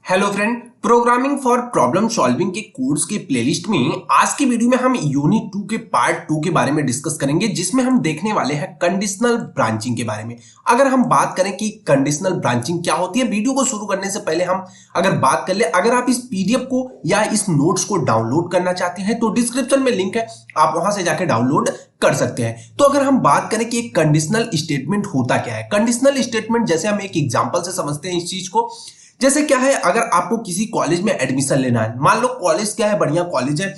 Hello friend, programming for problem solving के course के playlist में आज की वीडियो में हम यूनिट 2 के पार्ट 2 के बारे में डिस्कस करेंगे, जिसमें हम देखने वाले हैं कंडीशनल ब्रांचिंग के बारे में। अगर हम बात करें कि कंडीशनल ब्रांचिंग क्या होती है, वीडियो को शुरू करने से पहले हम अगर बात कर ले, अगर आप इस पीडीएफ को या इस नोट्स को डाउनलोड करना चाहते हैं तो डिस्क्रिप्शन में लिंक है, आप वहां से जाकर डाउनलोड कर सकते हैं। तो अगर हम बात करें कि कंडीशनल स्टेटमेंट होता क्या है, कंडीशनल स्टेटमेंट जैसे हम एक एग्जांपल से समझते हैं इस चीज को। जैसे क्या है, अगर आपको किसी कॉलेज में एडमिशन लेना है, मान लो कॉलेज क्या है, बढ़िया कॉलेज है,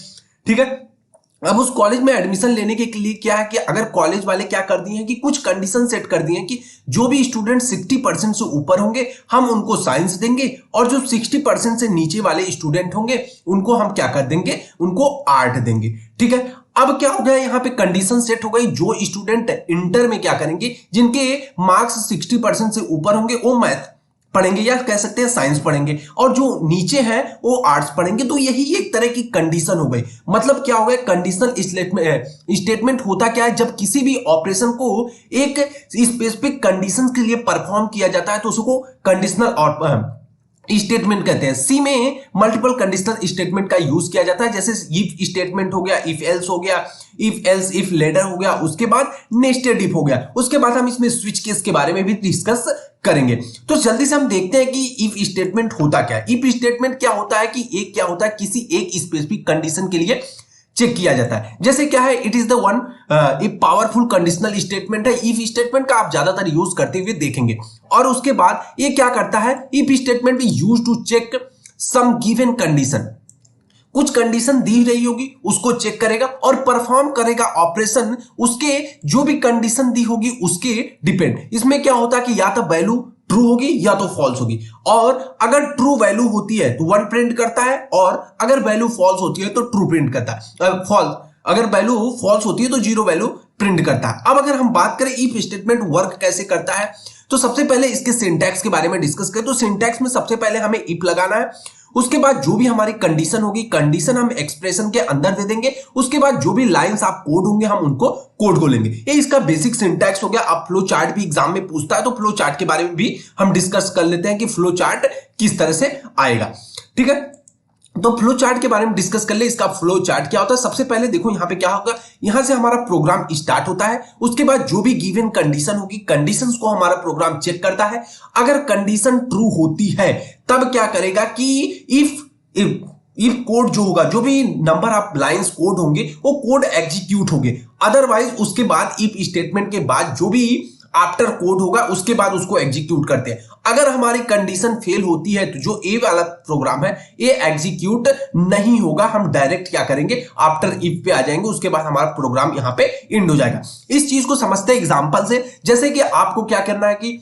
ठीक है। अब उस कॉलेज में एडमिशन लेने के लिए क्या है कि अगर कॉलेज वाले क्या कर दिए हैं कि कुछ कंडीशन सेट कर दिए हैं कि जो भी स्टूडेंट 60% से ऊपर होंगे हम उनको साइंस देंगे, और जो 60% से नीचे वाले स्टूडेंट होंगे उनको हम क्या कर देंगे, उनको आर्ट देंगे, ठीक है। अब क्या हो गया, यहाँ पे कंडीशन सेट हो गई, जो स्टूडेंट इंटर में क्या करेंगे, जिनके मार्क्स 60% से ऊपर होंगे वो मैथ पढ़ेंगे या कह सकते हैं साइंस पढ़ेंगे, और जो नीचे हैं वो आर्ट्स पढ़ेंगे। तो यही एक तरह की कंडीशन हो गई। मतलब क्या हो गया, कंडीशनल स्टेटमेंट होता क्या है, जब किसी भी ऑपरेशन को एक स्पेसिफिक कंडीशन के लिए परफॉर्म किया जाता है तो उसको कंडीशनल स्टेटमेंट कहते हैं। सी में मल्टीपल कंडीशनल स्टेटमेंट का यूज किया जाता है, जैसे इफ स्टेटमेंट हो गया, इफ एल्स हो गया, इफ एल्स इफ लेटर हो गया, उसके बाद नेस्टेड इफ हो गया। उसके बाद हम इसमें स्विच केस के बारे में भी डिस्कस करेंगे। तो जल्दी से हम देखते हैं कि इफ स्टेटमेंट होता क्या है। इफ स्टेटमेंट क्या होता है कि एक क्या होता है, किसी एक स्पेसिफिक कंडीशन के लिए चेक किया जाता है। जैसे क्या है, इट इज द वन एक पावरफुल कंडीशनल स्टेटमेंट है। इफ स्टेटमेंट का आप ज्यादातर यूज करते हुए देखेंगे। और उसके बाद ये क्या करता है, if statement be use to check some given condition. कुछ कंडीशन दी रही होगी उसको चेक करेगा और परफॉर्म करेगा ऑपरेशन, उसके जो भी कंडीशन दी होगी उसके डिपेंड। इसमें क्या होता है कि या तो वैल्यू ट्रू होगी या तो फॉल्स होगी, और अगर ट्रू वैल्यू होती है तो 1 प्रिंट करता है, और अगर वैल्यू फॉल्स होती है तो ट्रू प्रिंट करता है। फॉल्स अगर वैल्यू फॉल्स होती है तो 0 वैल्यू प्रिंट करता है। अब अगर हम बात करें इफ स्टेटमेंट वर्क कैसे करता है, तो सबसे पहले इसके सिंटैक्स के बारे में डिस्कस करें। तो सिंटैक्स में सबसे पहले हमें इफ लगाना है, उसके बाद जो भी हमारी कंडीशन होगी, कंडीशन हम एक्सप्रेशन के अंदर दे देंगे, उसके बाद जो भी लाइंस आप कोड होंगे हम उनको कोड को लेंगे। ये इसका बेसिक सिंटैक्स हो गया। अब फ्लो चार्ट भी एग्जाम में पूछता है तो फ्लो चार्ट के बारे में भी हम डिस्कस कर लेते हैं कि फ्लो चार्ट किस तरह से आएगा, ठीक है। तो फ्लो चार्ट के बारे में डिस्कस कर ले। इसका फ्लो चार्ट क्या होता है, सबसे पहले देखो यहाँ पे क्या होगा, यहां से हमारा प्रोग्राम स्टार्ट होता है। उसके बाद जो भी गिवन कंडीशन होगी, कंडीशंस को हमारा प्रोग्राम चेक करता है। अगर कंडीशन ट्रू होती है तब क्या करेगा कि इफ कोड जो होगा, जो भी नंबर ऑफ लाइंस कोड होंगे वो कोड एग्जीक्यूट होंगे। अदरवाइज उसके बाद इफ स्टेटमेंट के बाद जो भी आफ्टर कोड होगा उसके बाद उसको एग्जीक्यूट करते हैं। अगर हमारी कंडीशन फेल होती है तो जो ए वाला प्रोग्राम है ये एग्जीक्यूट नहीं होगा, हम डायरेक्ट क्या करेंगे, आफ्टर इफ पे आ जाएंगे, उसके बाद हमारा प्रोग्राम यहां पे एंड हो जाएगा। इस चीज को समझते हैं एग्जांपल से। जैसे कि आपको क्या करना है कि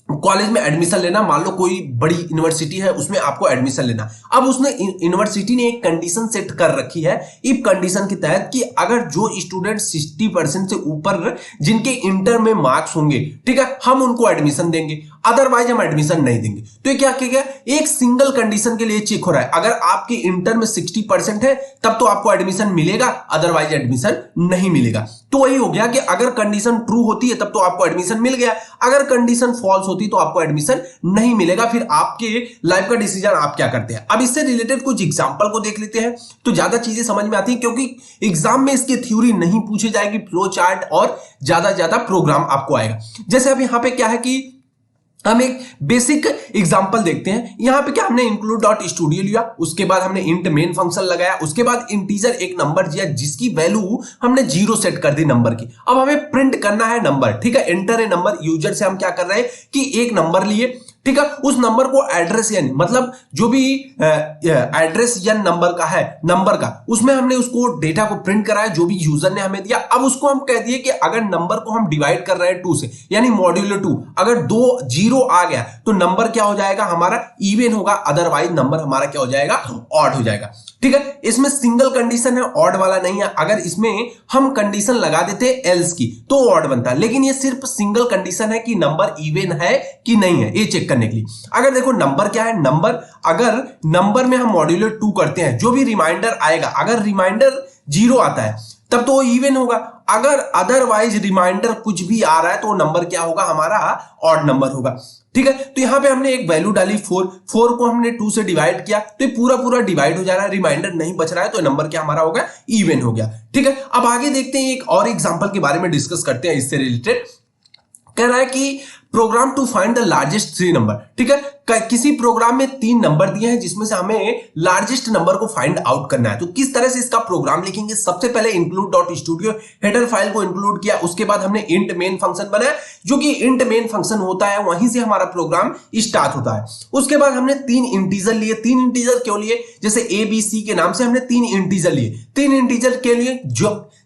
कॉलेज में एडमिशन लेना, मान लो कोई बड़ी यूनिवर्सिटी है उसमें आपको एडमिशन लेना। अब उसने यूनिवर्सिटी ने एक कंडीशन सेट कर रखी है इफ कंडीशन के तहत कि अगर जो स्टूडेंट 60% से ऊपर जिनके इंटर में मार्क्स होंगे, ठीक है, हम उनको एडमिशन देंगे, अदरवाइज हम एडमिशन नहीं देंगे। तो ये क्या किया, एक सिंगल कंडीशन के लिए चेक हो रहा है। अगर आपके इंटर में 60% है तब तो आपको एडमिशन मिलेगा, अदरवाइज एडमिशन नहीं मिलेगा। तो वही हो गया कि अगर कंडीशन ट्रू होती है तब तो आपको एडमिशन मिल गया, अगर कंडीशन फॉल्स होती तो आपको एडमिशन नहीं मिलेगा। फिर आपके लाइफ का डिसीजन आप क्या करते हैं। अब इससे रिलेटेड कुछ एग्जांपल को देख लेते हैं तो ज्यादा चीजें समझ में आती हैं, क्योंकि एग्जाम में इसकी थ्योरी नहीं पूछी जाएगी, फ्लो चार्ट और ज्यादा प्रोग्राम आपको आएगा। जैसे अब यहां पे क्या है कि हम एक बेसिक एग्जांपल देखते हैं। यहां पे क्या हमने इंक्लूड डॉट स्टूडियो लिया, उसके बाद हमने इंट मेन फंक्शन लगाया, उसके बाद इंटीजर एक नंबर दिया जिसकी वैल्यू हमने 0 सेट कर दी नंबर की। अब हमें प्रिंट करना है नंबर, ठीक है, एंटर ए नंबर। यूजर से हम क्या कर रहे हैं कि एक नंबर लिए, ठीक है, उस नंबर को एड्रेस यानी मतलब जो भी एड्रेस या नंबर का है, नंबर का, उसमें हमने उसको डेटा को प्रिंट कराया जो भी यूजर ने हमें दिया। अब उसको हम कह दिए कि अगर नंबर को हम डिवाइड कर रहे हैं 2 से, यानी मॉड्यूलो 2, अगर 2 0 आ गया तो नंबर क्या हो जाएगा, हमारा इवन होगा, अदरवाइज नंबर हमारा क्या हो जाएगा, ऑड हो जाएगा, ठीक है। इसमें सिंगल कंडीशन है, ऑड वाला नहीं है। अगर इसमें हम कंडीशन लगा देते एल्स की तो ऑड बनता है, लेकिन ये सिर्फ सिंगल कंडीशन है कि नंबर इवन है कि नहीं है, ये चेक करने के लिए। अगर देखो नंबर क्या है, नंबर, अगर नंबर में हम मॉड्यूलो 2 करते हैं, जो भी रिमाइंडर आएगा, अगर रिमाइंडर 0 आता है तब तो वो इवन होगा। अगर अदरवाइज रिमाइंडर कुछ भी आ रहा है तो वो नंबर क्या होगा, हमारा ऑड नंबर होगा। ठीक है, तो यहां पे हमने एक वैल्यू डाली 4 को हमने 2 से डिवाइड किया तो ये पूरा पूरा डिवाइड हो जा रहा है, रिमाइंडर नहीं बच रहा है, तो नंबर क्या हमारा होगा, इवन हो गया। ठीक है, अब आगे देखते हैं, एक और एग्जांपल के बारे में डिस्कस करते हैं इससे रिलेटेड। कह रहा है कि program to find the largest 3 number. ठीक है, किसी प्रोग्राम में 3 नंबर दिए हैं जिसमें से हमें लार्जेस्ट नंबर को फाइंड आउट करना है। तो किस तरह से इसका प्रोग्राम लिखेंगे, सबसे पहले include.studio हेडर फाइल को इंक्लूड किया, उसके बाद हमने int मेन फंक्शन बनाया, जो कि int मेन फंक्शन होता है, वहीं से हमारा प्रोग्राम स्टार्ट होता है। उसके बाद हमने 3 इंटीजर लिए। 3 इंटीजर क्यों लिए, जैसे ABC के नाम से हमने 3 इंटीजर लिए। 3 इंटीजर के लिए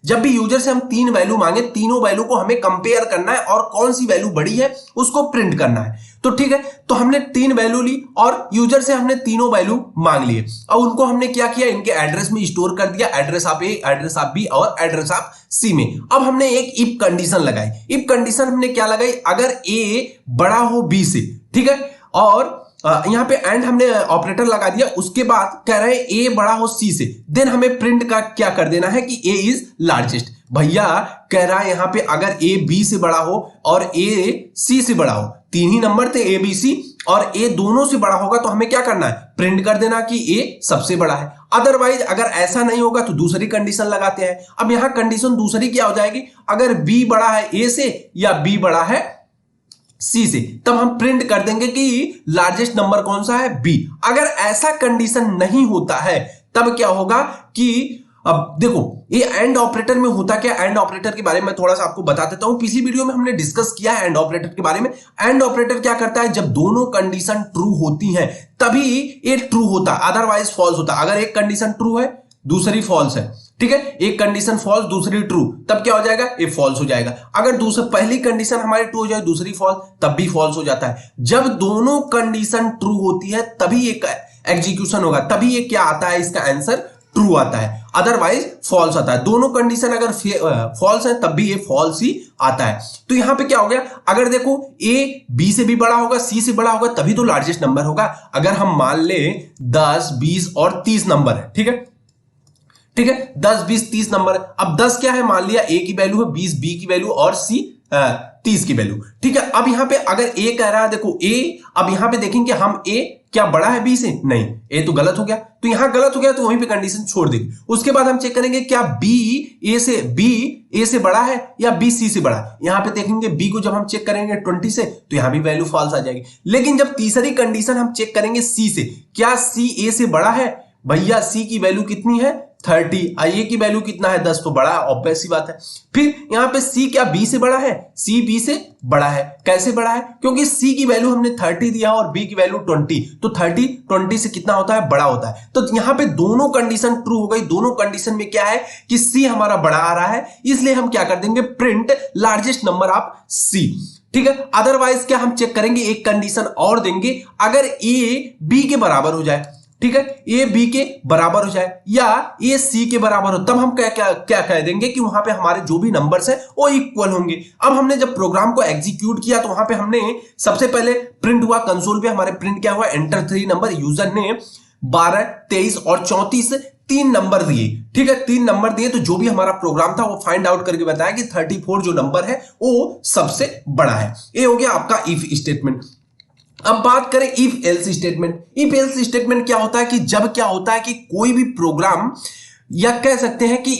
जब भी यूजर से हम 3 वैल्यू मांगे, तीनों वैल्यू को हमें कंपेयर करना है और कौन सी वैल्यू बड़ी है उसको प्रिंट करना है। तो ठीक है, तो हमने 3 वैल्यू ली और यूजर से हमने तीनों वैल्यू मांग लिए। अब उनको हमने क्या किया, इनके एड्रेस में स्टोर कर दिया, address of A, address of B और एड्रेस ऑफ सी में। अब हमने एक इफ कंडीशन लगाई। इफ कंडीशन हमने क्या लगाई, अगर ए बड़ा हो बी से, ठीक है, और यहां पे एंड हमने ऑपरेटर लगा दिया। उसके बाद कह रहे हैं ए बड़ा हो सी से, देन हमें प्रिंट का क्या कर देना है कि ए इज लार्जेस्ट। भैया कह रहा है यहां पे अगर ए बी से बड़ा हो और ए सी से बड़ा हो, 3 ही नंबर थे ए बी सी, और ए दोनों से बड़ा होगा तो हमें क्या करना है, प्रिंट कर देना कि ए सबसे बड़ा है। अदरवाइज अगर ऐसा नहीं होगा तो दूसरी कंडीशन लगाते हैं। अब यहां कंडीशन दूसरी क्या हो जाएगी, अगर बी बड़ा है ए से या बी बड़ा है सी से, तब हम प्रिंट कर देंगे कि लार्जेस्ट नंबर कौन सा है, बी। अगर ऐसा कंडीशन नहीं होता है तब क्या होगा कि, अब देखो ये एंड ऑपरेटर में होता क्या, एंड ऑपरेटर के बारे में थोड़ा सा आपको बता देता हूं। पिछली वीडियो में हमने डिस्कस किया है एंड ऑपरेटर के बारे में। एंड ऑपरेटर क्या करता है, जब दोनों कंडीशन ट्रू होती हैं तभी ये ट्रू होता है, अदरवाइज फॉल्स होता है। अगर एक कंडीशन ट्रू है दूसरी फॉल्स है, ठीक है, एक कंडीशन फॉल्स दूसरी ट्रू, तब क्या हो जाएगा, ये फॉल्स हो जाएगा। अगर पहली कंडीशन हमारी ट्रू हो जाए दूसरी फॉल्स, तब भी फॉल्स हो जाता है। जब दोनों कंडीशन ट्रू होती है तभी एक एग्जीक्यूशन होगा, तभी ये क्या आता है, इसका आंसर ट्रू आता है, अदरवाइज फॉल्स आता है। दोनों कंडीशन अगर फॉल्स है तब भी ये फॉल्स ही आता है। तो यहां पे क्या हो गया, अगर देखो ए बी से भी बड़ा होगा सी से बड़ा होगा तभी तो लार्जेस्ट नंबर होगा। अगर हम मान ले 10 20 और 30 नंबर है, ठीक है, ठीक है, 10 20 30 नंबर है। अब 10 क्या है, मान लिया ए की वैल्यू है, 20 बी की वैल्यू और सी 30 की वैल्यू, ठीक है। अब यहां पे अगर ए कह रहा है, देखो ए, अब यहां पे देखेंगे हम ए क्या बड़ा है बी से, नहीं, ए तो गलत हो गया, तो यहां गलत हो गया तो वहीं पे कंडीशन छोड़ देंगे। उसके बाद हम चेक करेंगे क्या बी ए से बड़ा है या बी सी से बड़ा है। यहां पे देखेंगे बी को जब हम चेक करेंगे 20 से तो यहां भी वैल्यू फॉल्स आ जाएगी। लेकिन जब तीसरी कंडीशन हम चेक करेंगे सी से, क्या सी ए से बड़ा है, भैया सी की वैल्यू कितनी है 30, ए की वैल्यू कितना है 10, तो बड़ा है, ऑब्वियस सी बात है। फिर यहां पे सी क्या बी से बड़ा है, सी बी से बड़ा है। कैसे बड़ा है, क्योंकि सी की वैल्यू हमने 30 दिया और बी की वैल्यू 20, तो 30 20 से कितना होता है, बड़ा होता है। तो यहां पे दोनों कंडीशन ट्रू हो गई। दोनों कंडीशन में क्या है कि सी हमारा बड़ा आ रहा है, इसलिए हम क्या कर देंगे, प्रिंट लार्जेस्ट नंबर ऑफ सी, ठीक है। अदरवाइज क्या हम चेक करेंगे, एक कंडीशन और देंगे, अगर ए बी के बराबर हो जाए, ठीक है, ए बी के बराबर हो जाए या ए सी के बराबर हो, तब हम क्या क्या क्या कह देंगे कि वहां पे हमारे जो भी नंबर्स हैं वो इक्वल होंगे। अब हमने जब प्रोग्राम को एग्जीक्यूट किया तो वहां पे हमने सबसे पहले प्रिंट हुआ, कंसोल पे हमारे प्रिंट क्या हुआ, एंटर 3 नंबर। यूजर ने 12 23 और 34 3 नंबर दिए, ठीक है, 3 नंबर दिए। तो जो भी हमारा प्रोग्राम था वो फाइंड आउट करके बताया कि 34 जो नंबर है वो सबसे बड़ा है। ये हो गया आपका इफ स्टेटमेंट। अब बात करें if else statement. If else statement क्या होता है कि जब क्या होता है कि कोई भी प्रोग्राम, या कह सकते हैं कि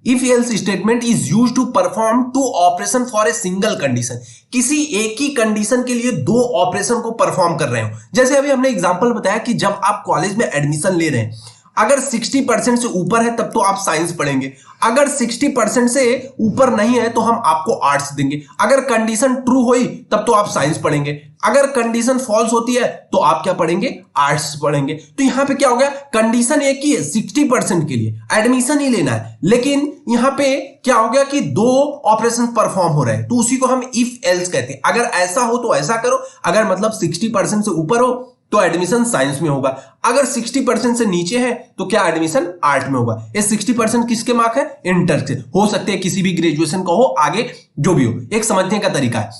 if else statement is used to perform 2 operation for a single condition. किसी एक ही कंडीशन के लिए 2 ऑपरेशन को परफॉर्म कर रहे हो। जैसे अभी हमने एग्जांपल बताया कि जब आप कॉलेज में एडमिशन ले रहे हैं, अगर 60% से ऊपर है तब तो आप साइंस पढ़ेंगे, अगर 60% से ऊपर नहीं है तो हम आपको आर्ट्स देंगे। अगर कंडीशन ट्रू हुई तब तो आप साइंस पढ़ेंगे, अगर कंडीशन फॉल्स होती है तो आप क्या पढ़ेंगे, आर्ट्स पढ़ेंगे। तो यहां पे क्या हो गया, कंडीशन एक ही है, 60% के लिए एडमिशन ही लेना है, लेकिन यहां पे क्या हो गया कि 2 ऑपरेशन परफॉर्म हो रहे हैं, तो उसी को हम इफ एल्स कहते हैं। अगर ऐसा हो तो ऐसा करो, अगर मतलब 60% से ऊपर हो तो एडमिशन साइंस में होगा, अगर 60% से नीचे है तो क्या एडमिशन आर्ट में होगा। ये 60% किसके मार्क है, इंटर से, हो सकते हैं किसी भी ग्रेजुएशन का हो, आगे जो भी हो, एक समझने का तरीका है।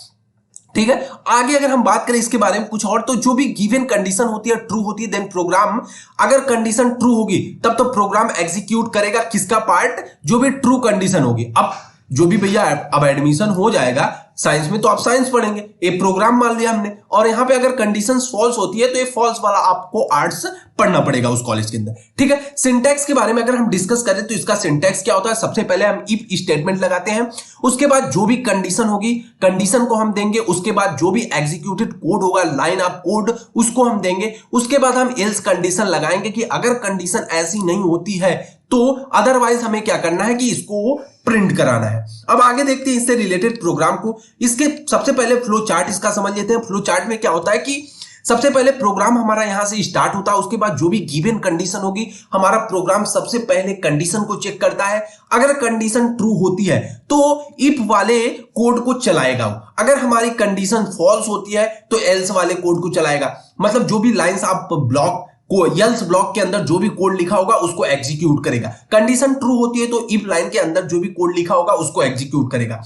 ठीक है। आगे अगर हम बात करें इसके बारे में कुछ और, तो जो भी गिवन कंडीशन होती है ट्रू होती है, देन प्रोग्राम, अगर कंडीशन ट्रू होगी तब तो प्रोग्राम एग्जीक्यूट करेगा किसका पार्ट, जो भी ट्रू कंडीशन होगी। अब जो भी भैया अब एडमिशन हो जाएगा साइंस में तो आप साइंस पढ़ेंगे, ये प्रोग्राम मान लिया हमने, और यहां पे अगर कंडीशंस फॉल्स होती है तो ये फॉल्स वाला आपको आर्ट्स पढ़ना पड़ेगा उस कॉलेज के अंदर। ठीक है। सिंटैक्स के बारे में अगर हम डिस्कस करें तो इसका सिंटैक्स क्या होता है, सबसे पहले हम इफ स्टेटमेंट लगाते हैं, उसके बाद जो भी कंडीशन होगी कंडीशन को हम देंगे, उसके बाद जो भी एग्जीक्यूटेड कोड होगा लाइन ऑफ कोड उसको हम देंगे, उसके बाद हम एल्स कंडीशन लगाएंगे कि अगर कंडीशन ऐसी नहीं होती है तो अदरवाइज हमें क्या करना है कि इसको प्रिंट कराना है। अब आगे देखते हैं इससे रिलेटेड प्रोग्राम को। इसके सबसे पहले फ्लो चार्ट इसका समझ लेते हैं। फ्लो चार्ट में क्या होता है कि सबसे पहले प्रोग्राम हमारा यहां से स्टार्ट होता है, उसके बाद जो भी गिवन कंडीशन होगी हमारा प्रोग्राम सबसे पहले कंडीशन को चेक करता है, अगर कंडीशन ट्रू होती है तो इफ वाले कोड को चलाएगा, अगर हमारी कंडीशन फॉल्स होती है तो एल्स वाले कोड को चलाएगा। मतलब जो भी लाइंस आप ब्लॉक को एल्स ब्लॉक के अंदर जो भी कोड लिखा होगा उसको एग्जीक्यूट करेगा। कंडीशन ट्रू होती है तो इफ लाइन के अंदर जो भी कोड लिखा होगा उसको एग्जीक्यूट करेगा।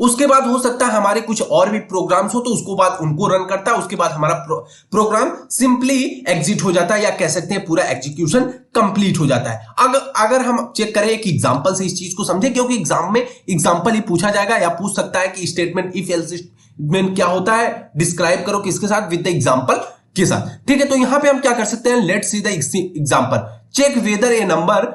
उसके बाद हो सकता है हमारे कुछ और भी प्रोग्राम्स हो तो उसको बाद उनको रन करता है, उसके बाद हमारा प्रोग्राम सिंपली एग्जिट हो जाता है, या कह सकते हैं पूरा एग्जीक्यूशन कंप्लीट हो जाता है। अगर हम चेक करें एक एग्जांपल से इस चीज को समझें, क्योंकि एग्जाम में एग्जांपल ही पूछा जाएगा, या पूछ सकता है कि स्टेटमेंट इफ एल्स स्टेटमेंट क्या होता है, डिस्क्राइब करो किसके साथ, विद द एग्जांपल के साथ। ठीक है। तो यहां पे हम क्या कर सकते हैं, let's see the example, check whether a number,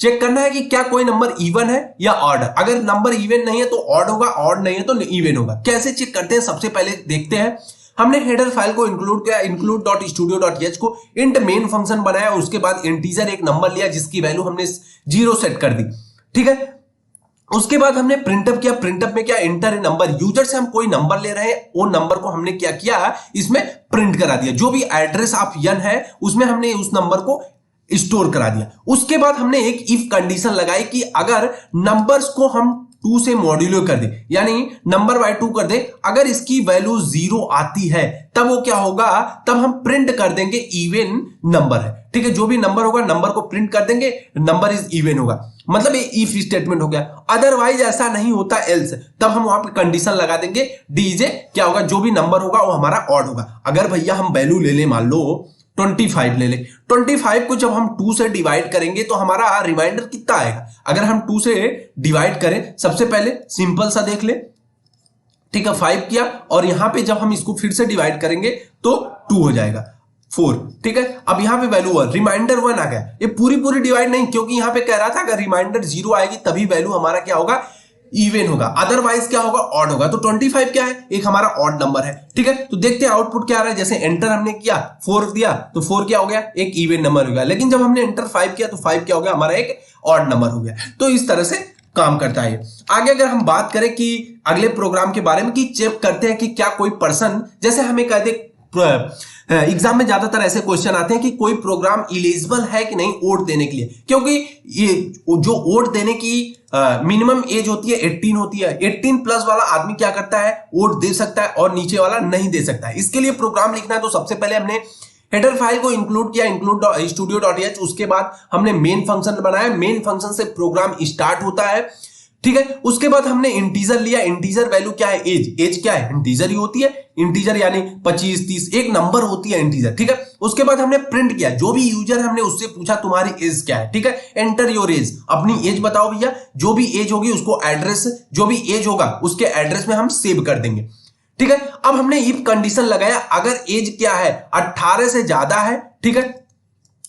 check करना है कि क्या कोई नंबर इवन है या ऑड। अगर नंबर इवन नहीं है तो ऑड होगा, ऑड नहीं है तो इवन होगा। कैसे चेक करते हैं, सबसे पहले देखते हैं। हमने हेडर फाइल को इंक्लूड किया, include.studio.h को इंट मेन फंक्शन बनाया, उसके बाद इंटीजर एक नंबर लिया जिसकी वैल्यू हमने 0 सेट कर दी। ठीक है। उसके बाद हमने प्रिंटअप किया, प्रिंटअप में क्या, एंटर ए नंबर, यूजर से हम कोई नंबर ले रहे हैं, वो नंबर को हमने क्या किया, इसमें प्रिंट करा दिया। जो भी एड्रेस ऑफ यन है उसमें हमने उस नंबर को स्टोर करा दिया। उसके बाद हमने एक इफ कंडीशन लगाई कि अगर नंबर्स को हम 2 से मॉड्यूलो कर दे, यानी नंबर बाय 2 कर दे, अगर इसकी वैल्यू 0 आती है तब वो क्या होगा, तब हम प्रिंट कर देंगे इवन नंबर है। ठीक है। जो भी नंबर होगा नंबर को प्रिंट कर देंगे, नंबर इज इवन होगा, मतलब ये इफ स्टेटमेंट हो गया। अदरवाइज ऐसा नहीं होता एल्स, तब हम वहां पे कंडीशन लगा देंगे डीजे, क्या होगा, जो भी नंबर होगा वो हमारा ऑड होगा। अगर भैया हम वैल्यू ले ले, मान लो 25 ले ले, 25 को जब हम 2 से डिवाइड करेंगे तो हमारा रिमाइंडर कितना आएगा। अगर हम 2 से डिवाइड करें, सबसे पहले सिंपल सा देख ले, ठीक है, 5 किया, और यहां पे जब हम इसको फिर से डिवाइड करेंगे तो 2 हो जाएगा, 4। ठीक है। अब यहां पे वैल्यू रिमाइंडर 1 आ गया। ये पूरी डिवाइड नहीं, क्योंकि यहां पे कह रहा था अगर रिमाइंडर 0 आएगी तभी वैल्यू हमारा क्या होगा, इवन होगा, अदरवाइज क्या होगा, ऑड होगा। तो 25 क्या है, एक हमारा ऑड नंबर है। ठीक है। तो देखते हैं आउटपुट क्या आ रहा है। जैसे एंटर हमने किया, 4 दिया तो 4 क्या हो गया, एक इवन नंबर हो गया। लेकिन जब हमने एंटर 5 किया तो 5 क्या हो गया, हमारा एक ऑड नंबर हो गया। तो इस तरह से काम करता है। आगे अगर हम बात करें कि अगले प्रोग्राम के बारे में, कि चेक करते हैं कि क्या कोई पर्सन, जैसे हमें कहते एग्जाम में ज्यादातर ऐसे क्वेश्चन आते हैं कि कोई प्रोग्राम इलिजिबल है कि नहीं वोट देने के लिए, क्योंकि ये जो वोट देने की मिनिमम एज होती है 18 होती है। 18 प्लस वाला आदमी क्या करता है, वोट दे सकता है, और नीचे वाला नहीं दे सकता है। इसके लिए प्रोग्राम लिखना है तो सबसे पहले हमने हेडर फाइल को इंक्लूड किया, include.studio.h, उसके बाद हमने मेन फंक्शन बनाया, मेन फंक्शन से प्रोग्राम स्टार्ट होता है। ठीक है। उसके बाद हमने इंटीजर लिया, इंटीजर वैल्यू क्या है, एज क्या है, इंटीजर ही होती है, इंटीजर यानी 25 30 एक नंबर होती है इंटीजर। ठीक है। उसके बाद हमने प्रिंट किया, जो भी यूजर हमने उससे पूछा तुम्हारी एज क्या है। ठीक है। एंटर योर एज, अपनी एज बताओ भैया, जो भी एज होगी उसको एड्रेस, जो भी एज होगा उसके एड्रेस में हम सेव कर देंगे। ठीक है। अब हमने इफ कंडीशन लगाया, अगर एज क्या है 18 से ज्यादा है, ठीक है,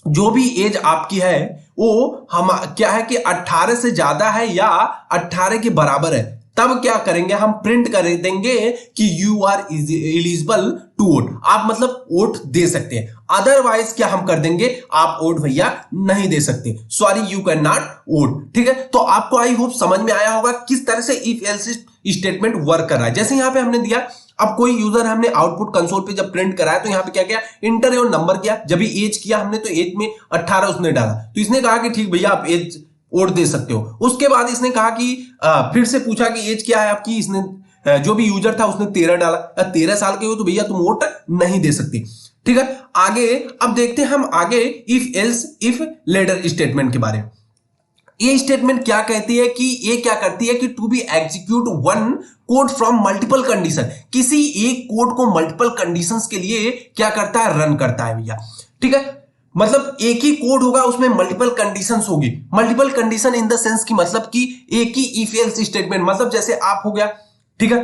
जो भी एज आपकी है वो हम क्या है कि 18 से ज्यादा है या 18 के बराबर है, तब क्या करेंगे, हम प्रिंट कर देंगे कि you are eligible to vote, आप मतलब वोट दे सकते हैं। अदरवाइज क्या हम कर देंगे, आप वोट भैया नहीं दे सकते, sorry you can not vote. ठीक है। तो आपको आई होप समझ में आया होगा किस तरह से इफ एल्स स्टेटमेंट वर्क कर रहा है। जैसे यहां पे हमने दिया, अब कोई यूजर हमने आउटपुट कंसोल पे जब प्रिंट कराया तो यहां पे क्या किया, इंटर योर नंबर किया, जब भी एज किया हमने तो एज में 18 उसने डाला, तो इसने कहा कि ठीक भैया आप एज वोट दे सकते हो। उसके बाद इसने कहा कि फिर से पूछा कि एज क्या है आपकी, इसने जो भी यूजर था उसने 13 डाला, 13 साल के हो तो भैया तुम वोट नहीं दे सकते। ठीक है। आगे अब देखते हैं हम आगे if else if ladder statement के बारे में। ये स्टेटमेंट क्या कहती है कि ये क्या करती है कि to be execute one code from multiple condition, किसी एक कोड को मल्टीपल कंडीशंस के लिए क्या करता है, रन करता है भैया। ठीक है, मतलब एक ही कोड होगा, उसमें मल्टीपल कंडीशंस होगी। Multiple condition in the sense की मतलब कि एक ही इफ एल्स स्टेटमेंट, मतलब जैसे आप हो गया, ठीक है,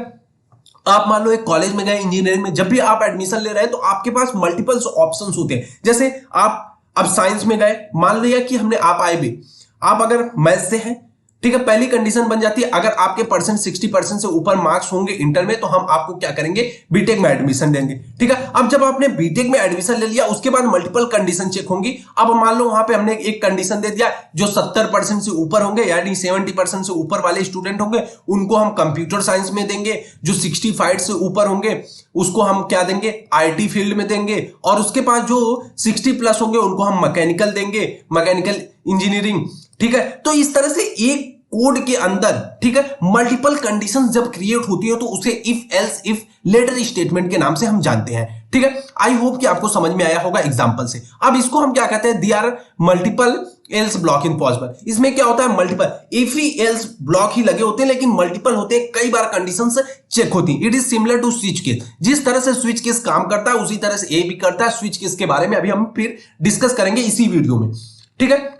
आप मान लो एक कॉलेज में गए इंजीनियरिंग में, जब भी आप एडमिशन ले रहे हैं तो आपके पास मल्टीपल ऑप्शंस होते हैं। जैसे आप अब साइंस में गए, मान लिया कि हमने आप आए भी, आप अगर मैथ से हैं, ठीक है, पहली कंडीशन बन जाती है अगर आपके परसेंट 60% से ऊपर मार्क्स होंगे इंटर में तो हम आपको क्या करेंगे, बीटेक में एडमिशन देंगे। ठीक है, अब जब आपने बीटेक में एडमिशन ले लिया उसके बाद मल्टीपल कंडीशन चेक होंगी। अब मान लो वहां पे हमने एक कंडीशन दे दिया, जो 70% से ऊपर होंगे यानी 70% से ऊपर वाले स्टूडेंट होंगे उनको हम कंप्यूटर साइंस में देंगे, जो 65 से ऊपर होंगे उसको हम क्या देंगे, आईटी फील्ड में देंगे, और उसके पास जो 60+ होंगे उनको हम मैकेनिकल देंगे, मैकेनिकल इंजीनियरिंग। ठीक है, तो इस तरह से एक कोड के अंदर, ठीक है, मल्टीपल कंडीशंस जब क्रिएट होती है तो उसे if else if ladder statement के नाम से हम जानते हैं। ठीक है, आई होप कि आपको समझ में आया होगा एग्जांपल से। अब इसको हम क्या कहते हैं, they are multiple else block in possible. इसमें क्या होता है, मल्टीपल इफ ही एल्स ब्लॉक ही लगे होते हैं लेकिन मल्टीपल होते हैं, कई बार कंडीशंस चेक होती है। It is similar to switch case, जिस तरह से स्विच केस काम करता है उसी तरह से ए भी करता है। स्विच केस के बारे में अभी हम फिर डिस्कस करेंगे इसी वीडियो में। ठीक है,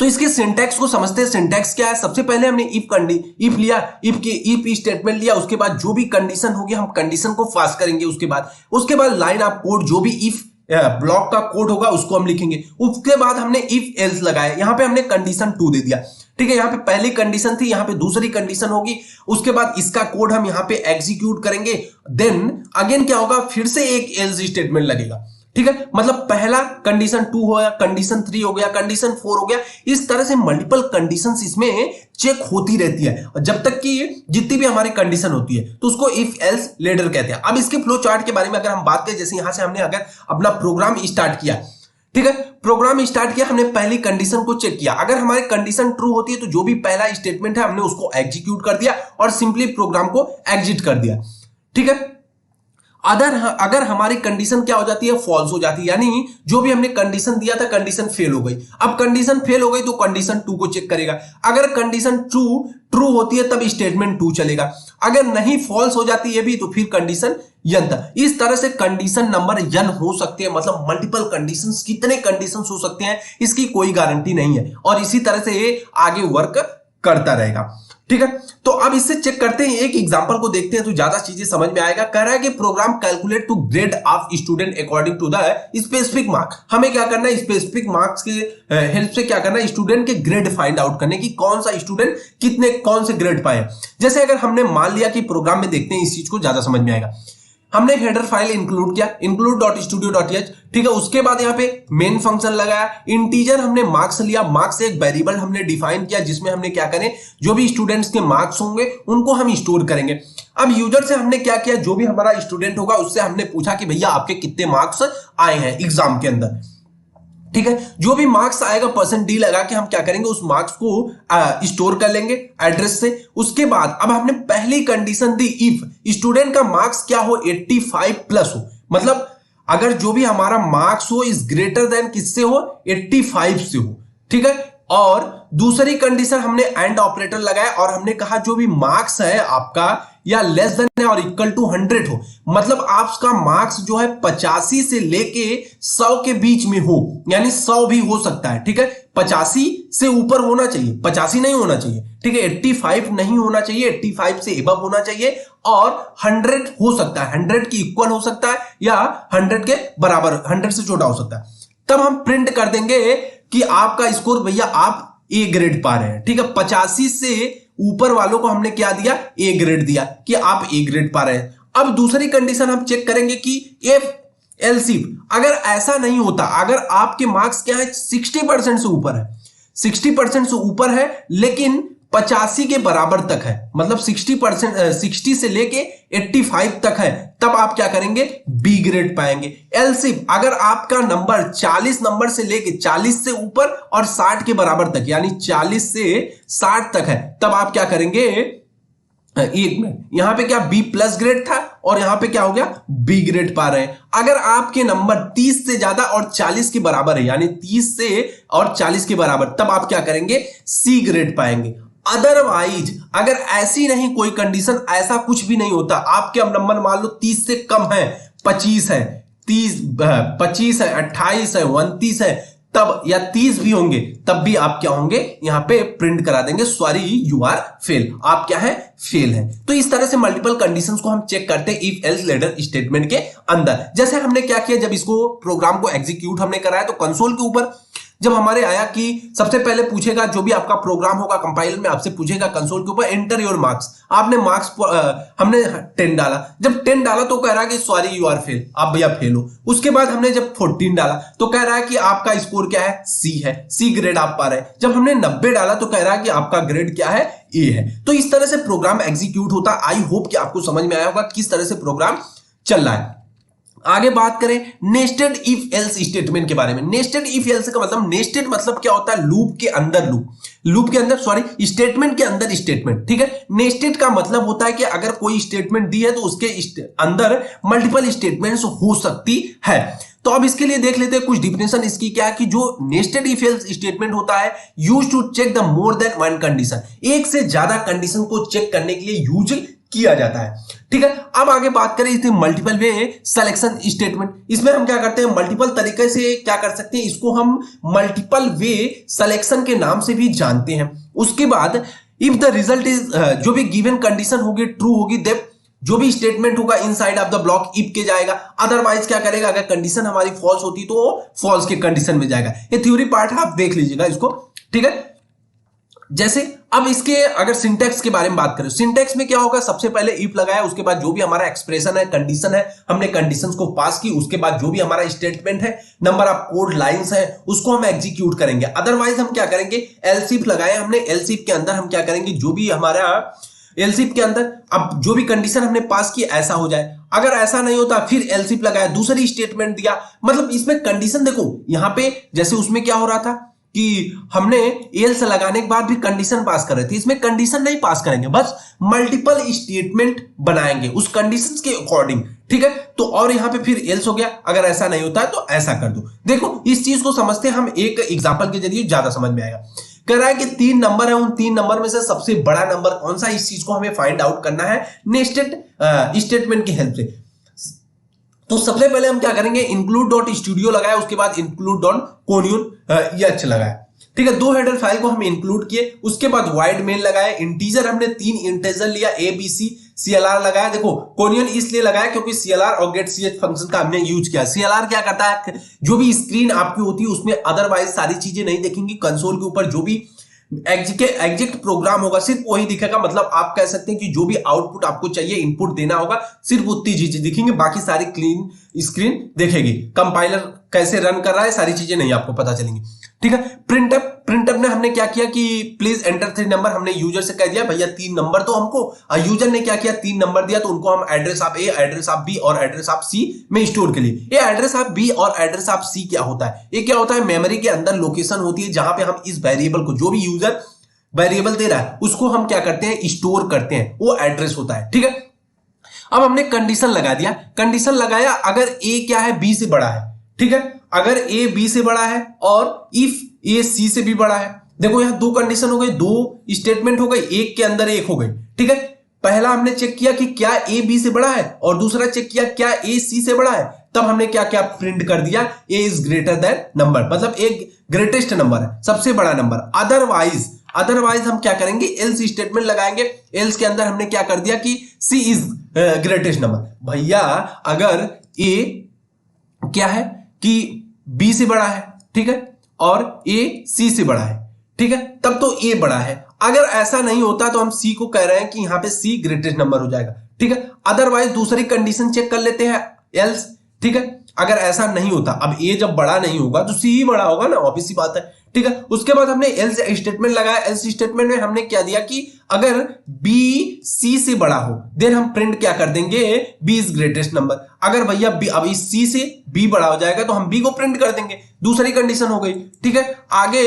तो इसके सिंटैक्स को समझते हैं। सिंटैक्स क्या है, सबसे पहले हमने इफ लिया, इफ स्टेटमेंट लिया, उसके बाद जो भी कंडीशन होगी हम कंडीशन को पास करेंगे, उसके बाद लाइन ऑफ कोड, जो भी इफ ब्लॉक का कोड होगा उसको हम लिखेंगे। उसके बाद हमने इफ एल्स लगाया, यहां पे हमने कंडीशन 2 दे दिया। ठीक है, यहां पे पहली कंडीशन थी, यहां पे दूसरी कंडीशन होगी, उसके बाद इसका कोड हम यहां पे एग्जीक्यूट करेंगे। देन अगेन क्या होगा, फिर से एक एल्स स्टेटमेंट लगेगा। ठीक है, मतलब पहला कंडीशन 2 हो गया, कंडीशन 3 हो गया, कंडीशन 4 हो गया। इस तरह से मल्टीपल कंडीशंस इसमें चेक होती रहती है, और जब तक कि जितनी भी हमारी कंडीशन होती है तो उसको इफ एल्स लेटर कहते हैं। अब इसके फ्लो चार्ट के बारे में अगर हम बात करें, जैसे यहां से हमने अगर अपना प्रोग्राम स्टार्ट किया, ठीक है, प्रोग्राम स्टार्ट किया, हमने पहली कंडीशन को चेक किया, अगर हमारी कंडीशन ट्रू होती है तो जो भी पहला स्टेटमेंट है हमने उसको एग्जीक्यूट कर दिया और सिंपली प्रोग्राम को एग्जिट कर दिया। ठीक है, अगर हमारी कंडीशन क्या हो जाती है, फॉल्स हो जाती है, यानी जो भी हमने कंडीशन दिया था कंडीशन फेल हो गई। अब कंडीशन फेल हो गई तो कंडीशन 2 को चेक करेगा, अगर कंडीशन ट्रू होती है तब स्टेटमेंट 2 चलेगा, अगर नहीं फॉल्स हो जाती है भी तो फिर कंडीशन n था। इस तरह से कंडीशन नंबर n हो सकते हैं, मतलब मल्टीपल कंडीशंस, कितने कंडीशंस हो सकते हैं इसकी कोई गारंटी नहीं है, और इसी तरह से ये आगे वर्क करता रहेगा। ठीक है, तो अब इससे चेक करते हैं, एक एग्जांपल को देखते हैं तो ज्यादा चीजें समझ में आएगा। कह रहा है कि program calculate to grade of student according to the specific mark. हमें क्या करना है, स्पेसिफिक मार्क्स के हेल्प से क्या करना है, स्टूडेंट के ग्रेड फाइंड आउट करने की, कौन सा स्टूडेंट कितने कौन से ग्रेड पाए। जैसे अगर हमने मान लिया कि प्रोग्राम में देखते हैं, इस चीज को ज्यादा समझ में आएगा। हमने हेडर फाइल इंक्लूड किया, include.studio.h, ठीक है, उसके बाद यहाँ पे मेन फंक्शन लगाया, इंटीजर हमने मार्क्स लिया, मार्क्स एक वेरिएबल हमने डिफाइन किया जिसमें हमने क्या करें, जो भी स्टूडेंट्स के मार्क्स होंगे उनको हम स्टोर करेंगे। अब यूजर से हमने क्या किया, जो भी हमारा स्टूडेंट होगा उससे हमने पूछा कि भैया आपके कितने मार्क्स आए हैं एग्जाम के अंदर। ठीक है, जो भी मार्क्स आएगा %d लगा के हम क्या करेंगे, उस मार्क्स को स्टोर कर लेंगे एड्रेस से। उसके बाद अब हमने पहली कंडीशन दी, इफ स्टूडेंट का मार्क्स क्या हो, 85+ हो, मतलब अगर जो भी हमारा मार्क्स हो इज ग्रेटर देन किससे हो, 85 से हो। ठीक है, और दूसरी कंडीशन हमने एंड ऑपरेटर लगाया और हमने कहा जो भी मार्क्स है आपका या लेस देन और इक्वल टू 100 हो, मतलब आपका मार्क्स जो है 85 से लेके 100 के बीच में हो, यानी 100 भी हो सकता है। ठीक है, 85 से ऊपर होना चाहिए, 85 नहीं होना चाहिए। ठीक है, 85 नहीं होना चाहिए, 85 से एबव होना चाहिए, और 100 हो सकता है, 100 की इक्वल हो सकता है या 100 के बराबर, 100 से छोटा हो सकता है। तब हम प्रिंट कर देंगे कि आपका स्कोर भैया आप ए ग्रेड पा रहे हैं। ठीक है, 85 से ऊपर वालों को हमने क्या दिया, ए ग्रेड दिया कि आप ए ग्रेड पा रहे हैं। अब दूसरी कंडीशन हम चेक करेंगे कि इफ एल्स इफ, अगर ऐसा नहीं होता, अगर आपके मार्क्स क्या है, 60% से ऊपर है, 60% से ऊपर है लेकिन 85 के बराबर तक है, मतलब 60% से लेके 85 तक है, तब आप क्या करेंगे, बी ग्रेड पाएंगे। एल्स इफ अगर आपका नंबर 40 नंबर से लेके 40 से ऊपर और 60 के बराबर तक, यानी 40 से 60 तक है, तब आप क्या करेंगे, एक मिनट, यहां पे क्या बी+ ग्रेड था और यहां पे क्या हो गया, बी ग्रेड पा रहे हैं। अगर आपके नंबर 30 से ज्यादा और 40 के बराबर है, यानी 30 से और 40 के बराबर, तब आप क्या करेंगे, सी ग्रेड पाएंगे। अदरवाइज अगर ऐसी नहीं कोई कंडीशन, ऐसा कुछ भी नहीं होता, आपके अब नंबर मान लो 30 से कम है, 25 है, 25 है, 28 है, 29 है, तब या 30 भी होंगे, तब भी आप क्या होंगे, यहां पे प्रिंट करा देंगे, सॉरी यू आर फेल, आप क्या है, फेल है। तो इस तरह से मल्टीपल कंडीशंस को हम चेक करते हैं इफ एल्स लेटर स्टेटमेंट के अंदर। जैसे हमने क्या किया, जब इसको प्रोग्राम को एग्जीक्यूट हमने कराया तो कंसोल के ऊपर जब हमारे आया कि सबसे पहले पूछेगा, जो भी आपका प्रोग्राम होगा कंपाइलर में आपसे पूछेगा कंसोल के ऊपर एंटर योर मार्क्स, आपने मार्क्स हमने 10 डाला, जब 10 डाला तो कह रहा है कि सॉरी यू आर फेल, आप भैया फेल हो। उसके बाद हमने जब 14 डाला तो कह रहा है कि आपका स्कोर क्या है, सी है, सी ग्रेड आप पा रहे हैं। जब हमने 90 डाला तो कह रहा है कि आपका ग्रेड क्या है, ए है। तो इस तरह से प्रोग्राम एग्जीक्यूट होता है। आई होप कि आपको समझ में आया होगा किस तरह से प्रोग्राम चल रहा है। आगे बात करें नेस्टेड इफ एल्स स्टेटमेंट के बारे में। नेस्टेड इफ एल्स का मतलब, नेस्टेड मतलब क्या होता है, लूप के अंदर लूप, लूप के अंदर सॉरी स्टेटमेंट के अंदर स्टेटमेंट, ठीक है। नेस्टेड का मतलब होता है कि अगर कोई स्टेटमेंट दी है तो उसके अंदर मल्टीपल स्टेटमेंट्स हो सकती है। तो अब इसके लिए देख लेते हैं कुछ डिफिनेशन इसकी क्या है, कि जो नेस्टेड इफ एल्स स्टेटमेंट होता है use to check the more than one condition, एक से ज्यादा कंडीशन को चेक करने के लिए यूज किया जाता है, ठीक है। अब आगे बात करें इसमें मल्टीपल वे सिलेक्शन स्टेटमेंट। इसमें हम क्या करते हैं, मल्टीपल तरीके से क्या कर सकते हैं, इसको हम मल्टीपल वे सिलेक्शन के नाम से भी जानते हैं। उसके बाद इफ द रिजल्ट इज, जो भी गिवन कंडीशन होगी ट्रू होगी, देन जो भी स्टेटमेंट होगा inside of the block if के जाएगा। अदरवाइज क्या करेगा, अगर कंडीशन हमारी फॉल्स होती तो फॉल्स के कंडीशन में जाएगा। ये थ्योरी पार्ट है, आप देख लीजिएगा इसको, ठीक है। जैसे अब इसके अगर सिंटैक्स के बारे में बात करें, सिंटैक्स में क्या होगा, सबसे पहले इफ लगाया, उसके बाद जो भी हमारा एक्सप्रेशन है, कंडीशन है, हमने कंडीशंस को पास की, उसके बाद जो भी हमारा स्टेटमेंट है, नंबर ऑफ कोड लाइंस है, उसको हम एग्जीक्यूट करेंगे। अदरवाइज हम क्या करेंगे, एल्स इफ लगाया हमने, एल्स इफ के अंदर हम क्या करेंगे, जो भी हमारा एल्स इफ के अंदर अब जो भी कंडीशन हमने पास की ऐसा हो जाए। अगर ऐसा नहीं होता फिर एल्स इफ लगाया, दूसरी स्टेटमेंट दिया, मतलब इसमें कंडीशन देखो, यहां पे जैसे उसमें क्या हो रहा था कि हमने एल्स लगाने के बाद भी कंडीशन पास कर रहे थे, इसमें कंडीशन नहीं पास करेंगे, बस मल्टीपल स्टेटमेंट बनाएंगे उस कंडीशंस के अकॉर्डिंग, ठीक है। तो और यहां पे फिर एल्स हो गया, अगर ऐसा नहीं होता है तो ऐसा कर दो। देखो इस चीज को समझते हैं हम एक एग्जांपल के जरिए, ज्यादा समझ में आएगा। कह रहा है कि 3 नंबर है, उन 3 नंबर में से सबसे बड़ा नंबर कौन सा, इस चीज को हमें फाइंड आउट करना है नेस्टेड स्टेटमेंट की हेल्प से। तो सबसे पहले हम क्या करेंगे, इंक्लूड डॉट स्टूडियो लगाया, उसके बाद इंक्लूड डॉट कोन्यून यच लगाया, ठीक है। 2 हेडर फाइल को हम इंक्लूड किए, उसके बाद वाइड मेन लगाया, इंटीजर हमने 3 इंटीजर लिया, ए बी सी, सीएलआर लगाया। देखो कोनियन इसलिए लगाया क्योंकि सीएलआर और गेट सीएच फंक्शन का हमने यूज किया। सीएलआर क्या करता है, जो भी स्क्रीन आपकी होती है उसमें अदरवाइज सारी चीजें नहीं दिखेंगी, कंसोल के ऊपर जो भी एग्जिक्ट प्रोग्राम होगा सिर्फ वही दिखेगा। मतलब आप कह सकते हैं कि जो भी आउटपुट आपको चाहिए इनपुट देना होगा, सिर्फ उतनी चीजें दिखेंगी, बाकी सारी क्लीन स्क्रीन देखेगी। कंपाइलर कैसे रन कर रहा है सारी चीजें नहीं आपको पता चलेंगी, ठीक है। प्रिंटअप ने हमने क्या किया कि प्लीज एंटर 3 नंबर, हमने यूजर से कह दिया भैया 3 नंबर तो हमको, यूजर ने क्या किया 3 नंबर दिया, तो उनको हम address of A, address of B और एड्रेस ऑफ सी में स्टोर के लिए। ये एड्रेस ऑफ बी और एड्रेस ऑफ सी क्या होता है, ये क्या होता है, मेमोरी के अंदर लोकेशन होती है जहां पे हम इस वेरिएबल को, जो भी यूजर वेरिएबल दे रहा है उसको हम क्या करते हैं, स्टोर करते हैं, वो एड्रेस होता है, ठीक है। अब हमने कंडीशन लगा दिया, कंडीशन लगाया अगर ए क्या है, बी से बड़ा है, ठीक है। अगर ए बी से बड़ा है और इफ ए सी से भी बड़ा है, देखो यहां 2 कंडीशन हो गई, 2 स्टेटमेंट हो गई, एक के अंदर एक हो गई, ठीक है। पहला हमने चेक किया कि क्या ए बी से बड़ा है और दूसरा चेक किया क्या ए सी से बड़ा है, तब हमने क्या क्या प्रिंट कर दिया, ए इज ग्रेटर देन नंबर, मतलब एक ग्रेटेस्ट नंबर है, सबसे बड़ा नंबर। अदरवाइज हम क्या करेंगे, एल्स स्टेटमेंट लगाएंगे। एल्स के अंदर हमने क्या कर दिया कि सी इज ग्रेटेस्ट नंबर। भैया अगर ए क्या है कि बी से बड़ा है, ठीक है, और ए सी से बड़ा है, ठीक है, तब तो ए बड़ा है। अगर ऐसा नहीं होता तो हम सी को कह रहे हैं कि यहां पे सी ग्रेटेस्ट नंबर हो जाएगा, ठीक है। अदरवाइज दूसरी कंडीशन चेक कर लेते हैं, एल्स, ठीक है। अगर ऐसा नहीं होता, अब ए जब बड़ा नहीं होगा तो सी ही बड़ा होगा ना, ऑब्वियस सी बात है, ठीक है। उसके बाद हमने एल्स स्टेटमेंट लगाया। एल्स स्टेटमेंट में हमने क्या दिया कि अगर बी सी से बड़ा हो देन हम प्रिंट क्या कर देंगे, बी इज ग्रेटेस्ट नंबर। अगर भैया बी, अब इस सी से बी बड़ा हो जाएगा तो हम बी को प्रिंट कर देंगे, दूसरी कंडीशन हो गई, ठीक है। आगे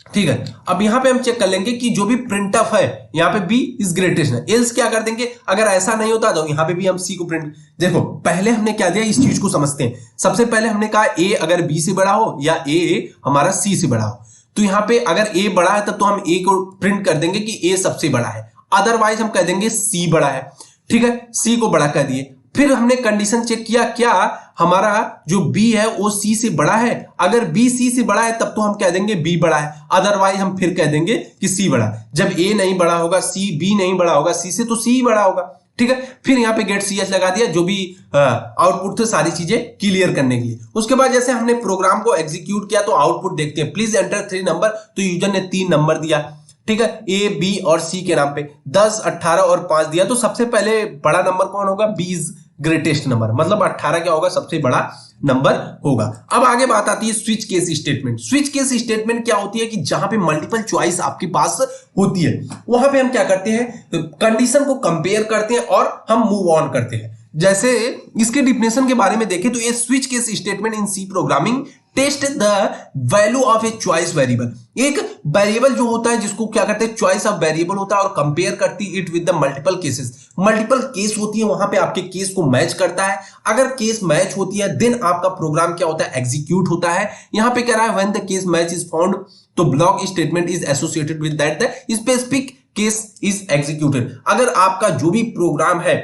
ठीक है, अब यहां पे हम चेक कर लेंगे कि जो भी प्रिंट ऑफ है यहां पे बी इज ग्रेटेस्ट है, एल्स क्या कर देंगे, अगर ऐसा नहीं होता तो यहां पे भी हम सी को प्रिंट। देखो पहले हमने क्या दिया, इस चीज को समझते हैं। सबसे पहले हमने कहा ए अगर बी से बड़ा हो या ए हमारा सी से बड़ा हो, तो यहां पे अगर ए बड़ा है तब तो हम ए को प्रिंट कर देंगे कि ए सबसे बड़ा है, अदरवाइज हम कह देंगे सी बड़ा है। ठीक है, सी को बड़ा कर दिए। फिर हमने कंडीशन चेक किया, क्या हमारा जो B है वो C से बड़ा है, अगर B C से बड़ा है तब तो हम कह देंगे B बड़ा है, अदरवाइज हम फिर कह देंगे कि C बड़ा है। जब A नहीं बड़ा होगा, B नहीं बड़ा होगा C से, तो C ही बड़ा होगा। ठीक है, फिर यहाँ पे गेट CS लगा दिया, जो भी आउटपुट थे सारी चीजें क्लियर करने के लिए। उसके बाद जैसे हमने प्रोग्राम को एग्जीक्यूट किया तो आउटपुट देखते हैं, प्लीज एंटर 3 नंबर, तो यूजर ने 3 नंबर दिया। ठीक है, ए बी और सी के नाम पे 10, 18 और 5 दिया, तो सबसे पहले बड़ा नंबर कौन होगा, बी इज ग्रेटेस्ट नंबर, मतलब 18 क्या होगा, सबसे बड़ा नंबर होगा। अब आगे बात आती है switch case statement. Switch case statement क्या होती है कि जहां पे मल्टीपल चॉइस आपके पास होती है, वहां पे हम क्या करते हैं, कंडीशन को कंपेयर करते हैं और हम मूव ऑन करते हैं। जैसे इसके डिफिनेशन के बारे में देखें तो ये switch case statement in C programming test the value of a choice variable. एक वेरिएबल जो होता है जिसको क्या करते हैं, चॉइस ऑफ वेरिएबल होता है, और कंपेयर करती it with the multiple cases. Multiple case होती है, वहां पे आपके केस को मैच करता है। अगर केस मैच होती है देन आपका प्रोग्राम क्या होता है, एग्जीक्यूट होता है। यहां पे कह रहा है when the case match is found, तो block statement is associated with that the specific case is executed. अगर आपका जो भी प्रोग्राम है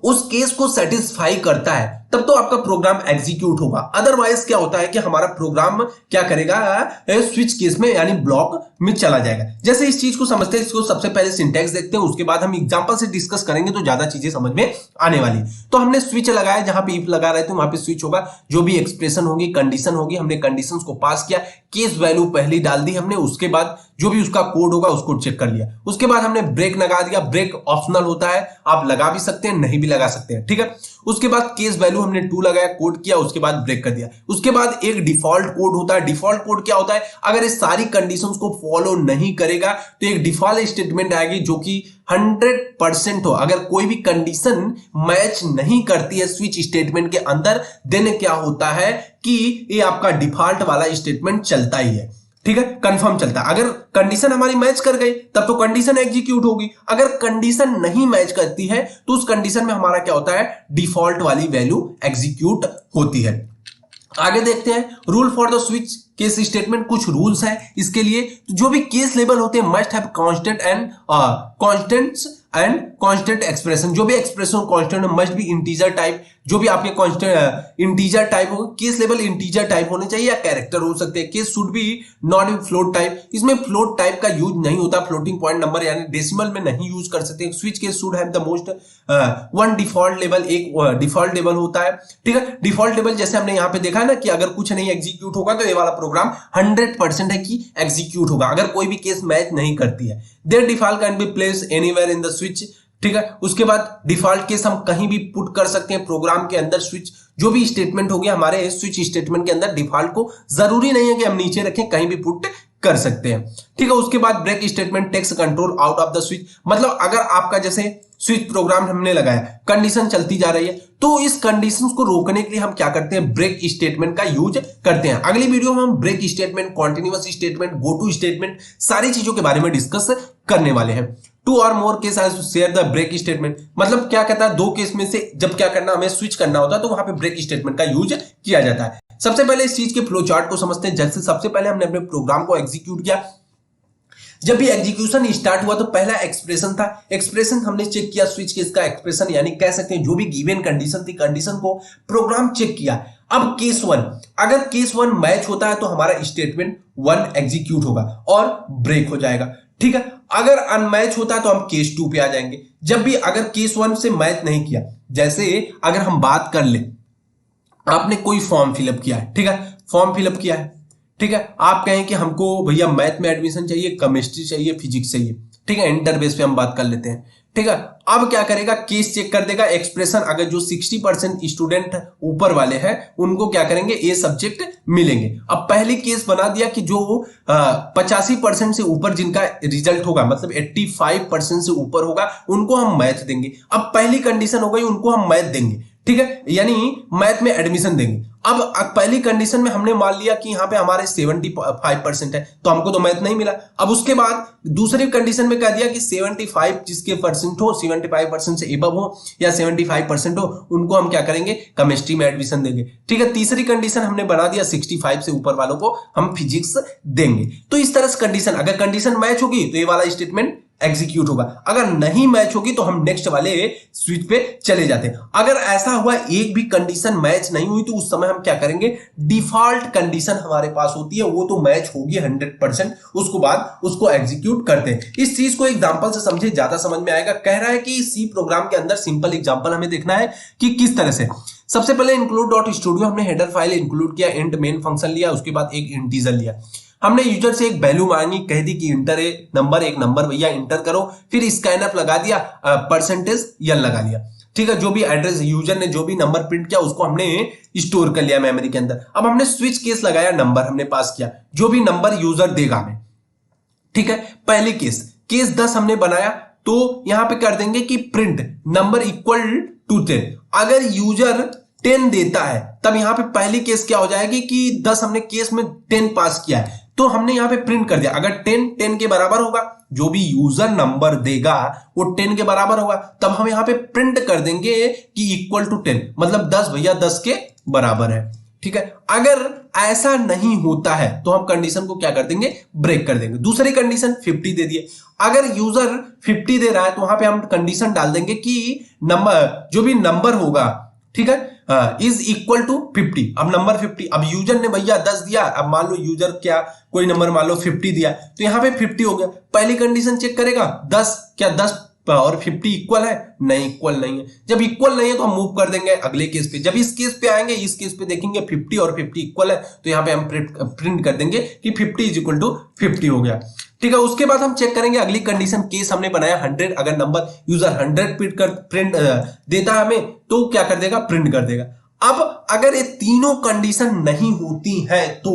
उस केस को सेटिस्फाई करता है तब तो आपका प्रोग्राम एग्जीक्यूट होगा, अदरवाइज क्या होता है कि हमारा प्रोग्राम क्या करेगा, स्विच केस में यानी ब्लॉक में चला जाएगा। जैसे इस चीज को समझते हैं, इसको सबसे पहले सिंटैक्स देखते हैं, उसके बाद हम एग्जांपल से डिस्कस करेंगे तो ज्यादा चीजें समझ में आने वाली। तो हमने स्विच लगाया, जहां पे इफ लगा रहे थे वहां पे स्विच होगा, जो भी एक्सप्रेशन होगी, कंडीशन होगी, हमने कंडीशंस को पास किया, केस वैल्यू पहले डाल दी हमने, उसके बाद जो भी उसका कोड होगा उसको चेक कर लिया। उसके बाद हमने ब्रेक लगा दिया, ब्रेक ऑप्शनल होता है, आप लगा भी सकते हैं नहीं भी लगा सकते हैं। ठीक है, उसके बाद केस वैल्यू हमने 2 लगाया, कोड किया, उसके बाद ब्रेक कर दिया। उसके बाद एक डिफॉल्ट कोड होता है। डिफॉल्ट कोड क्या होता है, अगर ये सारी कंडीशंस को फॉलो नहीं करेगा तो एक डिफॉल्ट स्टेटमेंट आएगी जो कि 100% हो। अगर कोई भी कंडीशन मैच नहीं करती है स्विच स्टेटमेंट के अंदर, देन क्या होता है कि ये आपका डिफॉल्ट वाला स्टेटमेंट चलता ही है। ठीक है, कंफर्म चलता है। अगर कंडीशन हमारी मैच कर गई तब तो कंडीशन एग्जीक्यूट होगी, अगर कंडीशन नहीं मैच करती है तो उस कंडीशन में हमारा क्या होता है, डिफॉल्ट वाली वैल्यू एग्जीक्यूट होती है। आगे देखते हैं rule for the switch case statement. कुछ रूल्स हैं इसके लिए, तो जो भी केस लेबल होते हैं must have constant and constants and constant expression. जो भी expression constant must be integer type, जो भी आपके कांस्टेंट इंटीजर टाइप हो, केस लेबल इंटीजर टाइप होने चाहिए या कैरेक्टर हो सकते हैं। Case should be not be float type, इसमें फ्लोट टाइप का यूज नहीं होता, फ्लोटिंग पॉइंट नंबर यानी डेसिमल में नहीं यूज कर सकते। Switch case should have the most one default level, एक डिफॉल्ट लेवल होता है। ठीक है, डिफॉल्ट लेवल जैसे हमने यहां पे देखा है ना कि अगर कुछ नहीं एग्जीक्यूट होगा तो ये वाला प्रोग्राम 100% है कि एग्जीक्यूट होगा, अगर कोई भी केस मैच नहीं करती है। There default can be placed anywhere in the switch. ठीक है, उसके बाद डिफॉल्ट केस हम कहीं भी पुट कर सकते हैं प्रोग्राम के अंदर। स्विच जो भी स्टेटमेंट होगी हमारे स्विच स्टेटमेंट के अंदर, डिफॉल्ट को जरूरी नहीं है कि हम नीचे रखें, कहीं भी पुट कर सकते हैं। ठीक है, उसके बाद break statement takes control out of the switch, मतलब अगर आपका जैसे स्विच प्रोग्राम हमने लगाया, कंडीशन चलती जा रही है, तो इस कंडीशंस को रोकने के लिए हम क्या करते हैं, ब्रेक स्टेटमेंट का यूज करते हैं। अगली वीडियो में हम break statement, continuous statement, go to statement, सारी चीजों के बारे में डिस्कस करने वाले हैं। 2 और more case I share the break statement, मतलब क्या कहता है, 2 केस में से जब क्या करना हमें स्विच करना होता है तो वहां पे ब्रेक स्टेटमेंट का यूज किया जाता है। सबसे पहले इस चीज के फ्लो चार्ट को समझते हैं। जैसे सबसे पहले हमने अपने प्रोग्राम को एग्जीक्यूट किया, जब भी एग्जीक्यूशन स्टार्ट हुआ तो पहला एक्सप्रेशन था। एक्सप्रेशन हमने चेक किया, स्विच केस का एक्सप्रेशन, यानी कह सकते हैं जो भी गिवन कंडीशन थी, कंडीशन को प्रोग्राम चेक किया। अब केस 1, अगर केस 1 मैच होता है तो हमारा स्टेटमेंट 1 एग्जीक्यूट होगा और ब्रेक हो जाएगा। ठीक है, अगर अनमैच होता है तो हम केस 2 पे आ जाएंगे। जब भी अगर केस 1 से मैच नहीं किया, जैसे अगर हम बात कर ले, आपने कोई फॉर्म फिलअप किया है, ठीक है, फॉर्म फिलअप किया है, ठीक है, आप कहें कि हमको भैया मैथ में एडमिशन चाहिए, केमिस्ट्री चाहिए, फिजिक्स चाहिए, ठीक है, इंटरबेस पे हम बात कर लेते हैं। ठीक है, अब क्या करेगा, केस चेक कर देगा, एक्सप्रेशन अगर जो 60% स्टूडेंट ऊपर वाले हैं उनको क्या करेंगे, ए सब्जेक्ट मिलेंगे। अब पहले केस बना दिया कि जो 85% से ऊपर जिनका रिजल्ट होगा, मतलब 85% से ऊपर होगा, उनको हम मैथ देंगे। अब पहली कंडीशन हो गई, उनको हम मैथ देंगे, ठीक है, यानी मैथ में एडमिशन देंगे। अब पहली कंडीशन में हमने मान लिया कि यहाँ पे हमारे 75% है, तो हमको तो मैथ नहीं मिला। अब उसके बाद दूसरी कंडीशन में कह दिया कि 75 जिसके परसेंट हो, 75% से एबव हो या 75% हो, उनको हम क्या करेंगे, केमिस्ट्री में एडमिशन देंगे। ठीक है, तीसरी कंडीशन हमने बना दिया 65 से ऊपर वालों को हम फिजिक्स देंगे। तो इस तरह से कंडीशन, अगर कंडीशन मैच होगी तो ये वाला स्टेटमेंट एग्जीक्यूट होगा, अगर नहीं मैच होगी तो हम नेक्स्ट वाले स्विच पे चले जाते हैं। अगर ऐसा हुआ एक भी कंडीशन मैच नहीं हुई तो उस समय हम क्या करेंगे, डिफॉल्ट कंडीशन हमारे पास होती है वो तो मैच होगी 100%, उसको बाद उसको एग्जीक्यूट करते हैं। इस चीज को एग्जांपल से समझे, ज्यादा समझ में आएगा। कह रहा है कि सी प्रोग्राम के अंदर सिंपल एग्जांपल हमें देखना है कि किस तरह से। सबसे पहले इंक्लूड डॉट स्टूडियो, हमने हेडर फाइल इंक्लूड किया, इंट मेन फंक्शन लिया, उसके बाद एक इंटीजर लिया। हमने यूजर से एक वैल्यू मांगी, कह दी कि इंटर ए नंबर, एक नंबर भैया इंटर करो, फिर स्कैनअप लगा दिया, परसेंटेज एल लगा लिया। ठीक है, जो भी एड्रेस यूजर ने जो भी नंबर प्रिंट किया उसको हमने स्टोर कर लिया मेमोरी के अंदर। अब हमने स्विच केस लगाया, नंबर हमने पास किया, जो भी नंबर यूजर देगा हमें। ठीक है, पहले केस 10 हमने बनाया, तो यहां पे कर देंगे कि प्रिंट नंबर इक्वल टू 10। अगर यूजर 10 देता है तब यहां पे पहली केस क्या हो जाएगी कि 10 हमने केस में 10 पास किया है, तो हमने यहां पे प्रिंट कर दिया। अगर 10 के बराबर होगा, जो भी यूजर नंबर देगा वो 10 के बराबर होगा, तब हम यहां पे प्रिंट कर देंगे कि इक्वल टू 10, मतलब 10 भैया 10 के बराबर है। ठीक है, अगर ऐसा नहीं होता है तो हम कंडीशन को क्या कर देंगे, ब्रेक कर देंगे। दूसरी कंडीशन 50 दे दिए, अगर यूजर 50 दे रहा है तो वहां पे हम कंडीशन डाल देंगे कि नंबर, जो भी नंबर होगा, ठीक है, इज इक्वल टू 50। अब नंबर 50, अब यूजर ने भैया 10 दिया, अब मान लो यूजर क्या कोई नंबर मान लो 50 दिया, तो यहां पे 50 हो गया। पहली कंडीशन चेक करेगा 10, क्या 10 और 50 इक्वल है, नहीं इक्वल नहीं है। जब इक्वल नहीं है तो हम मूव कर देंगे अगले केस पे। जब इस केस पे आएंगे, इस केस पे देखेंगे 50 और 50 इक्वल है, तो यहां पे हम प्रिंट कर देंगे कि 50 इज इक्वल टू 50 हो गया। ठीक है, उसके बाद हम चेक करेंगे अगली कंडीशन, केस हमने बनाया 100, अगर नंबर यूजर 100 प्रिंट देता है हमें तो क्या कर देगा, प्रिंट कर देगा। अब अगर ये तीनों कंडीशन नहीं होती है तो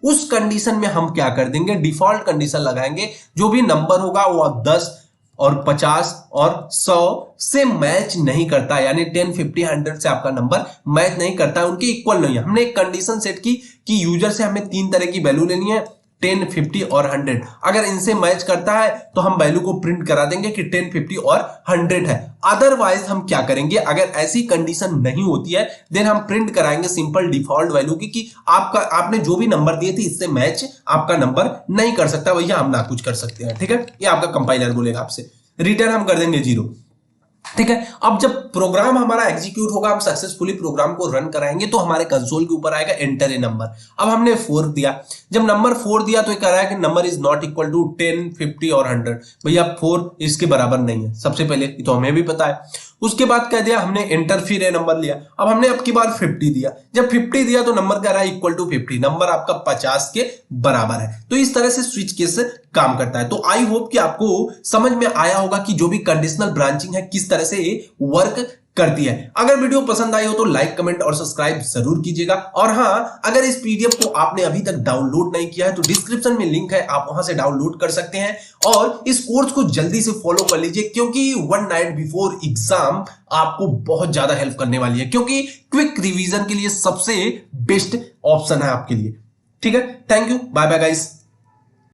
उस कंडीशन में हम क्या कर देंगे, डिफॉल्ट कंडीशन लगाएंगे, जो भी नंबर होगा वो 10 और 50 और 100 से मैच नहीं करता, यानी 10, 50, 100 से आपका नंबर मैच नहीं करता, उनके इक्वल नहीं है। हमने एक कंडीशन सेट की कि यूजर से हमें 3 तरह की वैल्यू लेनी है, 10, 50 और 100। अगर इनसे मैच करता है तो हम वैल्यू को प्रिंट करा देंगे कि 10, 50 और 100 है। अदरवाइज हम क्या करेंगे, अगर ऐसी कंडीशन नहीं होती है देन हम प्रिंट कराएंगे सिंपल डिफॉल्ट वैल्यू की कि आपने जो भी नंबर दिए थे इससे मैच आपका नंबर नहीं कर सकता भैया, हम ना कुछ कर सकते हैं। ठीक है, ये आपका कंपाइलर बोलेगा आपसे, रिटर्न हम कर देंगे 0। ठीक है, अब जब प्रोग्राम हमारा एग्जीक्यूट होगा, हम सक्सेसफुली प्रोग्राम को रन कराएंगे तो हमारे कंसोल के ऊपर आएगा एंटर ए नंबर। अब हमने 4 दिया, जब नंबर 4 दिया तो ये कह रहा है कि number is not equal to 10, 50 और 100। भैया 4 इसके बराबर नहीं है, सबसे पहले तो हमें भी पता है। उसके बाद कह दिया हमने एंटर, फिर ए नंबर लिया। अब हमने अब की बार 50 दिया, जब 50 दिया तो नंबर कह रहा है इक्वल टू 50, नंबर आपका 50 के बराबर है। तो इस तरह से स्विच केस काम करता है। तो आई होप कि आपको समझ में आया होगा कि जो भी कंडीशनल ब्रांचिंग है किस तरह से वर्क करती है। अगर वीडियो पसंद आई हो तो लाइक, कमेंट और सब्सक्राइब जरूर कीजिएगा। और हाँ, अगर इस पीडीएफ को आपने अभी तक डाउनलोड नहीं किया है तो डिस्क्रिप्शन में लिंक है, आप वहां से डाउनलोड कर सकते हैं और इस कोर्स को जल्दी से फॉलो कर लीजिए, क्योंकि 1 नाइट बिफोर एग्जाम आपको बहुत ज्यादा हेल्प करने वाली है, क्योंकि क्विक रिवीजन के लिए सबसे बेस्ट ऑप्शन है आपके लिए। ठीक है, thank you, bye bye guys.